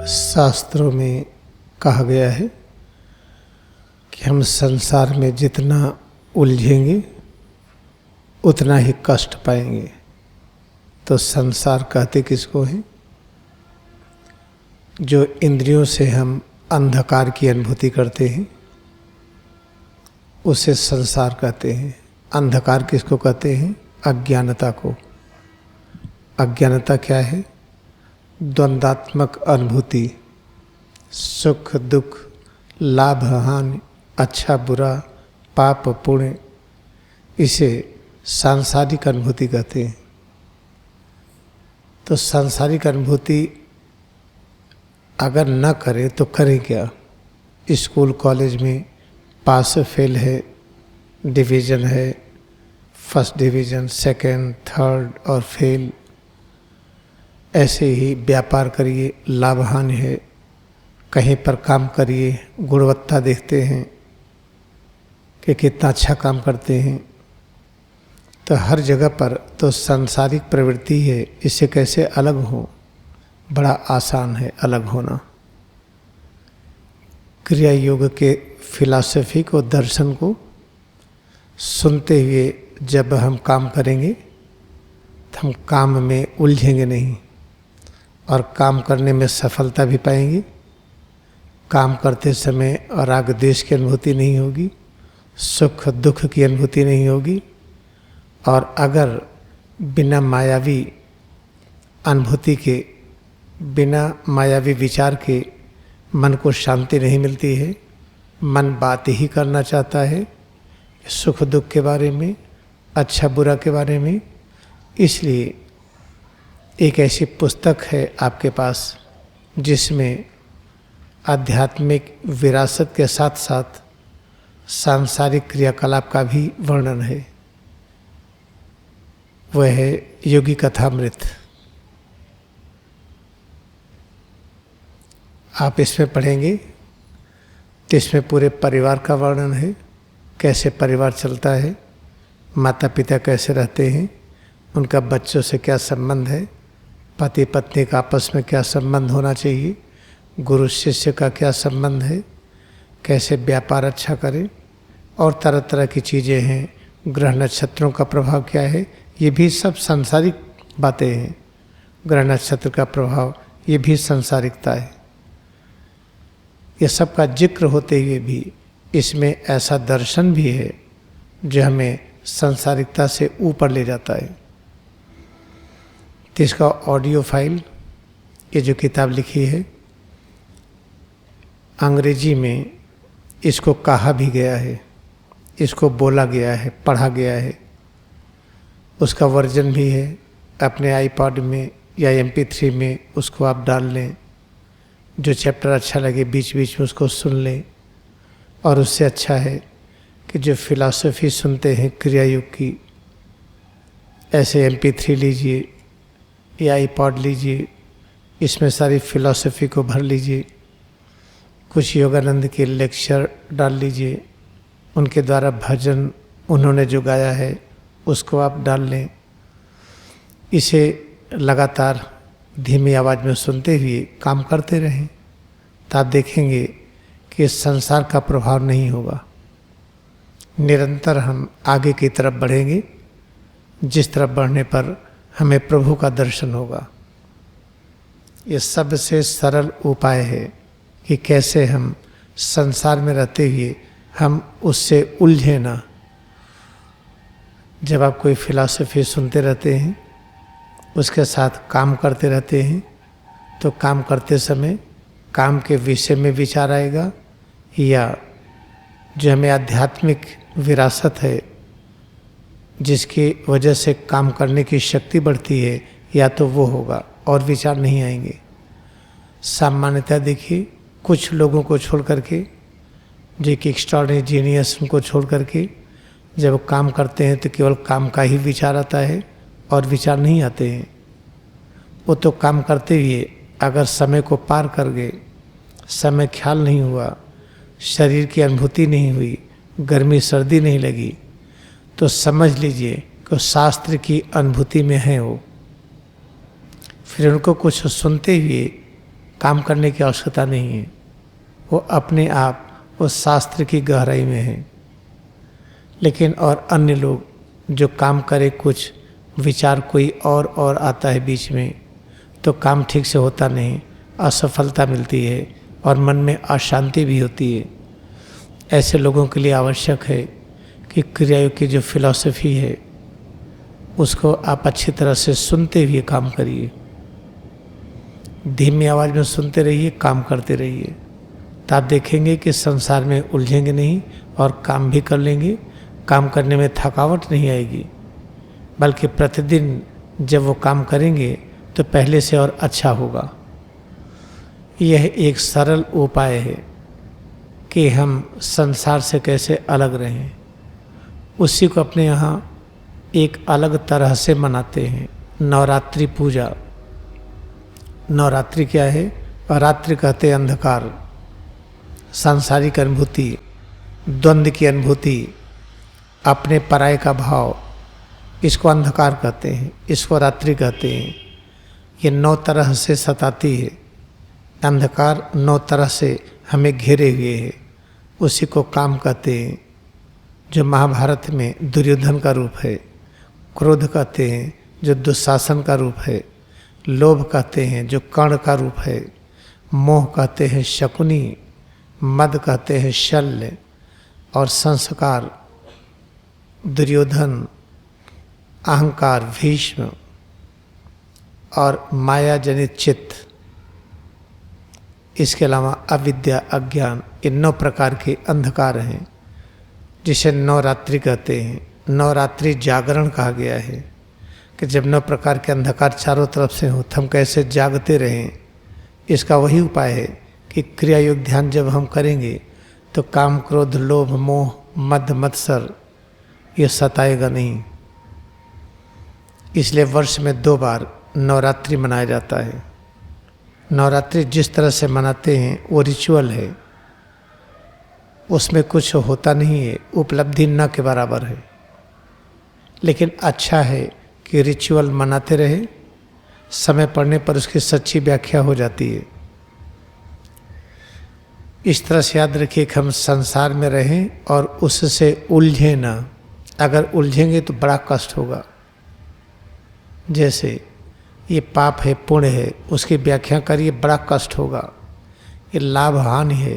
शास्त्रों में कहा गया है कि हम संसार में जितना उलझेंगे उतना ही कष्ट पाएंगे। तो संसार कहते किसको हैं? जो इंद्रियों से हम अंधकार की अनुभूति करते हैं उसे संसार कहते हैं। अंधकार किसको कहते हैं? अज्ञानता को। अज्ञानता क्या है? द्वंद्वात्मक अनुभूति, सुख दुख, लाभ हानि, अच्छा बुरा, पाप पुण्य, इसे सांसारिक अनुभूति कहते हैं। तो सांसारिक अनुभूति अगर न करें तो करें क्या? स्कूल कॉलेज में पास फेल है, डिवीज़न है, फर्स्ट डिवीज़न, सेकंड, थर्ड और फेल। ऐसे ही व्यापार करिए, लाभ हानि है। कहीं पर काम करिए, गुणवत्ता देखते हैं कि कितना अच्छा काम करते हैं। तो हर जगह पर तो सांसारिक प्रवृत्ति है। इससे कैसे अलग हो? बड़ा आसान है अलग होना। क्रिया योग के फिलॉसफी को, दर्शन को सुनते हुए जब हम काम करेंगे तो हम काम में उलझेंगे नहीं और काम करने में सफलता भी पाएंगे। काम करते समय राग द्वेष की अनुभूति नहीं होगी, सुख दुख की अनुभूति नहीं होगी। और अगर बिना मायावी अनुभूति के, बिना मायावी विचार के मन को शांति नहीं मिलती है, मन बात ही करना चाहता है सुख दुख के बारे में, अच्छा बुरा के बारे में। इसलिए एक ऐसी पुस्तक है आपके पास जिसमें आध्यात्मिक विरासत के साथ साथ सांसारिक क्रियाकलाप का भी वर्णन है। वह है योगी कथामृत। आप इसमें पढ़ेंगे तो इसमें पूरे परिवार का वर्णन है। कैसे परिवार चलता है, माता पिता कैसे रहते हैं, उनका बच्चों से क्या संबंध है, पति पत्नी का आपस में क्या संबंध होना चाहिए, गुरु शिष्य का क्या संबंध है, कैसे व्यापार अच्छा करें, और तरह तरह की चीज़ें हैं। ग्रह नक्षत्रों का प्रभाव क्या है, ये भी सब सांसारिक बातें हैं। ग्रह नक्षत्र का प्रभाव, ये भी सांसारिकता है। ये सब का जिक्र होते हुए भी इसमें ऐसा दर्शन भी है जो हमें सांसारिकता से ऊपर ले जाता है। तो इसका ऑडियो फाइल, ये जो किताब लिखी है, अंग्रेजी में इसको कहा भी गया है, इसको बोला गया है, पढ़ा गया है। उसका वर्जन भी है। अपने आईपॉड में या MP3 में उसको आप डाल लें। जो चैप्टर अच्छा लगे बीच बीच में उसको सुन लें। और उससे अच्छा है कि जो फिलॉसफी सुनते हैं क्रिया योग की, ऐसे MP3 लीजिए या आईपॉड लीजिए, इसमें सारी फिलॉसफी को भर लीजिए। कुछ योगानंद के लेक्चर डाल लीजिए, उनके द्वारा भजन उन्होंने जो गाया है उसको आप डाल लें। इसे लगातार धीमी आवाज़ में सुनते हुए काम करते रहें, तो आप देखेंगे कि इस संसार का प्रभाव नहीं होगा। निरंतर हम आगे की तरफ बढ़ेंगे, जिस तरफ बढ़ने पर हमें प्रभु का दर्शन होगा। ये सबसे सरल उपाय है कि कैसे हम संसार में रहते हुए हम उससे उलझे ना। जब आप कोई फिलॉसफी सुनते रहते हैं, उसके साथ काम करते रहते हैं, तो काम करते समय काम के विषय में विचार आएगा, या जो हमें आध्यात्मिक विरासत है जिसकी वजह से काम करने की शक्ति बढ़ती है, या तो वो होगा और विचार नहीं आएंगे। सामान्यतः देखिए, कुछ लोगों को छोड़ करके, जो कि एक्स्ट्राऑर्डिनरी जीनियस, उनको छोड़ करके जब काम करते हैं तो केवल काम का ही विचार आता है और विचार नहीं आते हैं। वो तो काम करते हुए अगर समय को पार कर गए, समय ख्याल नहीं हुआ, शरीर की अनुभूति नहीं हुई, गर्मी सर्दी नहीं लगी, तो समझ लीजिए कि शास्त्र की अनुभूति में है वो। फिर उनको कुछ सुनते हुए काम करने की आवश्यकता नहीं है, वो अपने आप उस शास्त्र की गहराई में है। लेकिन और अन्य लोग जो काम करे, कुछ विचार कोई और आता है बीच में, तो काम ठीक से होता नहीं, असफलता मिलती है और मन में अशांति भी होती है। ऐसे लोगों के लिए आवश्यक है कि क्रियायोग की जो फिलॉसफी है उसको आप अच्छी तरह से सुनते हुए काम करिए। धीमी आवाज़ में सुनते रहिए, काम करते रहिए, तो आप देखेंगे कि संसार में उलझेंगे नहीं और काम भी कर लेंगे। काम करने में थकावट नहीं आएगी, बल्कि प्रतिदिन जब वो काम करेंगे तो पहले से और अच्छा होगा। यह एक सरल उपाय है कि हम संसार से कैसे अलग रहें। उसी को अपने यहाँ एक अलग तरह से मनाते हैं, नवरात्रि पूजा। नवरात्रि क्या है? रात्रि कहते अंधकार, सांसारिक अनुभूति, द्वंद्व की अनुभूति, अपने पराये का भाव, इसको अंधकार कहते हैं, इसको रात्रि कहते हैं। ये 9 तरह से सताती है, अंधकार 9 तरह से हमें घेरे हुए है, उसी को काम कहते हैं। जो महाभारत में दुर्योधन का रूप है, क्रोध कहते हैं जो दुशासन का रूप है, लोभ कहते हैं जो कर्ण का रूप है, मोह कहते हैं शकुनी, मद कहते हैं शल्य, और संस्कार दुर्योधन, अहंकार भीष्म, और माया जनित चित्त। इसके अलावा अविद्या, अज्ञान, इन 9 प्रकार के अंधकार हैं, जिसे नवरात्रि कहते हैं। नवरात्रि जागरण कहा गया है कि जब 9 प्रकार के अंधकार चारों तरफ से हो तो हम कैसे जागते रहें। इसका वही उपाय है कि क्रिया योग ध्यान जब हम करेंगे तो काम, क्रोध, लोभ, मोह, मद, मत्सर ये सताएगा नहीं। इसलिए वर्ष में 2 बार नवरात्रि मनाया जाता है। नवरात्रि जिस तरह से मनाते हैं वो रिचुअल है, उसमें कुछ होता नहीं है, उपलब्धि न के बराबर है। लेकिन अच्छा है कि रिचुअल मनाते रहे, समय पड़ने पर उसकी सच्ची व्याख्या हो जाती है। इस तरह से याद रखिए कि हम संसार में रहें और उससे उलझे ना। अगर उलझेंगे तो बड़ा कष्ट होगा। जैसे ये पाप है, पुण्य है, उसकी व्याख्या करिए, बड़ा कष्ट होगा। ये लाभ हानि है,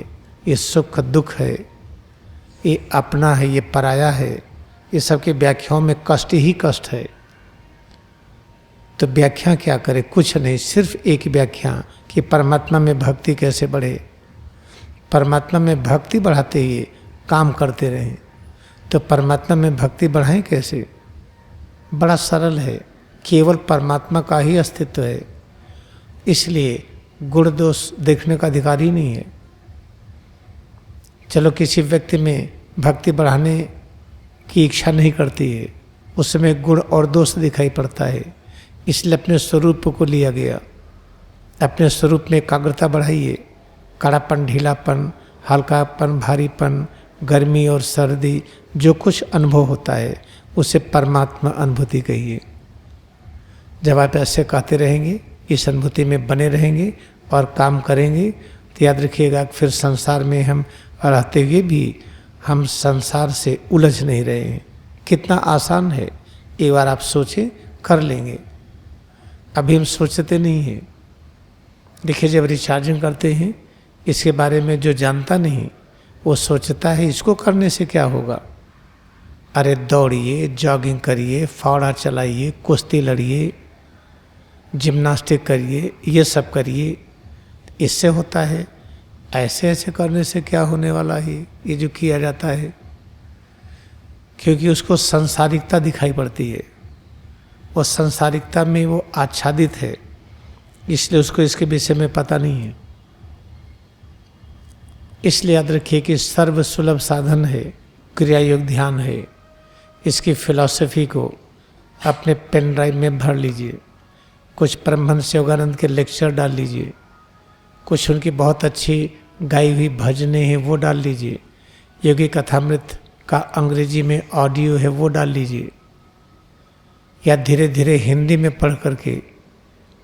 ये सुख दुख है, ये अपना है, ये पराया है, ये सबकी व्याख्याओं में कष्ट ही कष्ट है। तो व्याख्या क्या करें? कुछ नहीं, सिर्फ एक व्याख्या कि परमात्मा में भक्ति कैसे बढ़े। परमात्मा में भक्ति बढ़ाते ही काम करते रहें। तो परमात्मा में भक्ति बढ़ाएं कैसे? बड़ा सरल है, केवल परमात्मा का ही अस्तित्व है, इसलिए गुण दोष देखने का अधिकार ही नहीं है। चलो किसी व्यक्ति में भक्ति बढ़ाने की इच्छा नहीं करती है, उसमें गुण और दोष दिखाई पड़ता है, इसलिए अपने स्वरूप को लिया गया। अपने स्वरूप में एकाग्रता बढ़ाइए। कड़ापन, ढीलापन, हल्कापन, भारीपन, गर्मी और सर्दी, जो कुछ अनुभव होता है उसे परमात्मा अनुभूति कहिए। जब आप ऐसे कहते रहेंगे, इस अनुभूति में बने रहेंगे और काम करेंगे, तो याद रखिएगा फिर संसार में हम रहते हुए भी हम संसार से उलझ नहीं रहे हैं। कितना आसान है, एक बार आप सोचें, कर लेंगे। अभी हम सोचते नहीं हैं। देखिए, जब रिचार्जिंग करते हैं, इसके बारे में जो जानता नहीं वो सोचता है इसको करने से क्या होगा। अरे दौड़िए, जॉगिंग करिए, फावड़ा चलाइए, कुश्ती लड़िए, जिम्नास्टिक करिए, ये सब करिए, इससे होता है। ऐसे ऐसे करने से क्या होने वाला है, ये जो किया जाता है, क्योंकि उसको संसारिकता दिखाई पड़ती है। वो संसारिकता में वो आच्छादित है, इसलिए उसको इसके विषय में पता नहीं है। इसलिए याद रखिए कि सर्व सुलभ साधन है, क्रिया योग ध्यान है। इसकी फिलॉसफी को अपने पेन ड्राइव में भर लीजिए। कुछ परमहंस योगानंद के लेक्चर डाल लीजिए, कुछ उनकी बहुत अच्छी गाई हुई भजनें हैं वो डाल लीजिए, योगी कथामृत का अंग्रेजी में ऑडियो है वो डाल लीजिए, या धीरे धीरे हिंदी में पढ़ करके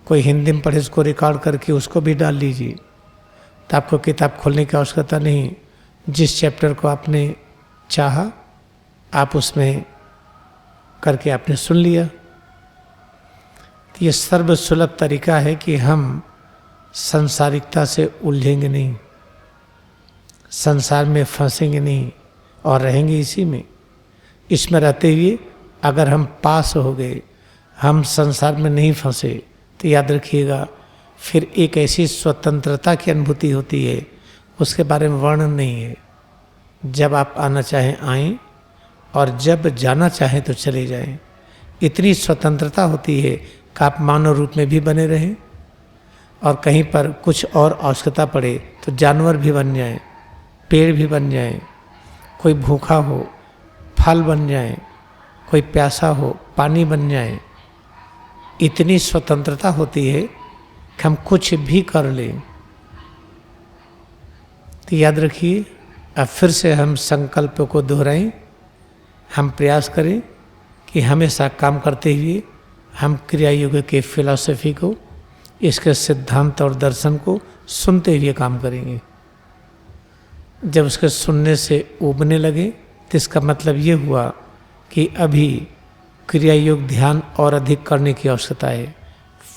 कोई हिंदी में पढ़े उसको रिकॉर्ड करके उसको भी डाल लीजिए, तो आपको किताब खोलने की आवश्यकता नहीं। जिस चैप्टर को आपने चाहा आप उसमें करके आपने सुन लिया। तो ये सर्वसुलभ तरीका है कि हम संसारिकता से उलझेंगे नहीं, संसार में फंसेंगे नहीं और रहेंगे इसी में। इसमें रहते हुए अगर हम पास हो गए, हम संसार में नहीं फंसे, तो याद रखिएगा फिर एक ऐसी स्वतंत्रता की अनुभूति होती है, उसके बारे में वर्णन नहीं है। जब आप आना चाहें आएं और जब जाना चाहें तो चले जाएं। इतनी स्वतंत्रता होती है कि आप मानव रूप में भी बने रहें और कहीं पर कुछ और आवश्यकता पड़े तो जानवर भी बन जाएं, पेड़ भी बन जाएं, कोई भूखा हो फल बन जाएं, कोई प्यासा हो पानी बन जाएं। इतनी स्वतंत्रता होती है कि हम कुछ भी कर लें। तो याद रखिए, अब फिर से हम संकल्प को दोहराएं, हम प्रयास करें कि हमेशा काम करते हुए हम क्रिया योग के फिलॉसफी को, इसके सिद्धांत और दर्शन को सुनते हुए काम करेंगे। जब उसके सुनने से उबने लगे तो इसका मतलब ये हुआ कि अभी क्रिया योग ध्यान और अधिक करने की आवश्यकता है।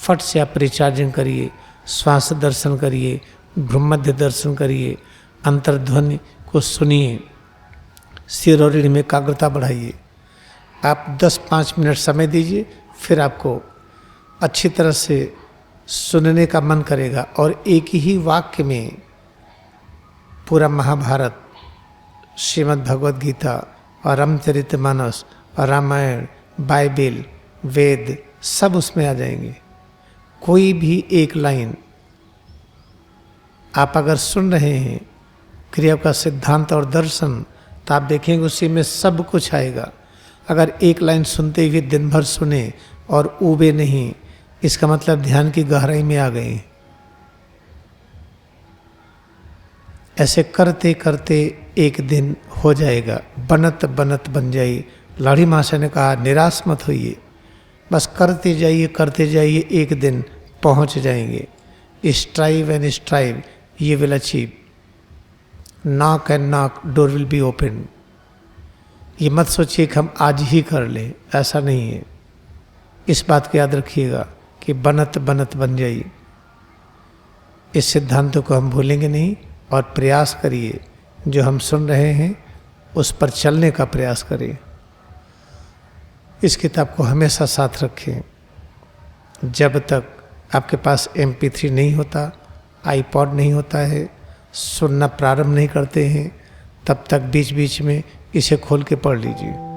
फट से आप रिचार्जिंग करिए, श्वास दर्शन करिए, ब्रह्मध्य दर्शन करिए, अंतर्ध्वनि को सुनिए, सिर और रीढ़ में एकाग्रता बढ़ाइए। आप 10-5 मिनट समय दीजिए, फिर आपको अच्छी तरह से सुनने का मन करेगा और एक ही वाक्य में पूरा महाभारत, श्रीमद् भगवद गीता और रामचरितमानस और रामायण, बाइबिल, वेद सब उसमें आ जाएंगे। कोई भी एक लाइन आप अगर सुन रहे हैं क्रिया का सिद्धांत और दर्शन, तो आप देखेंगे उसी में सब कुछ आएगा। अगर एक लाइन सुनते हुए दिन भर सुने और ऊबे नहीं, इसका मतलब ध्यान की गहराई में आ गए। ऐसे करते करते एक दिन हो जाएगा, बनत बनत बन जाइए। लाड़ी मासा ने कहा निराश मत होइए, बस करते जाइए, एक दिन पहुंच जाएंगे। स्ट्राइव एंड स्ट्राइव, ये will achieve. Knock and knock, door will be open. ये मत सोचिए कि हम आज ही कर लें, ऐसा नहीं है। इस बात को याद रखिएगा कि बनत बनत बन जाइए। इस सिद्धांत को हम भूलेंगे नहीं और प्रयास करिए, जो हम सुन रहे हैं उस पर चलने का प्रयास करिए। इस किताब को हमेशा साथ रखें। जब तक आपके पास MP3 नहीं होता, iPod नहीं होता है, सुनना प्रारंभ नहीं करते हैं, तब तक बीच बीच में इसे खोल के पढ़ लीजिए।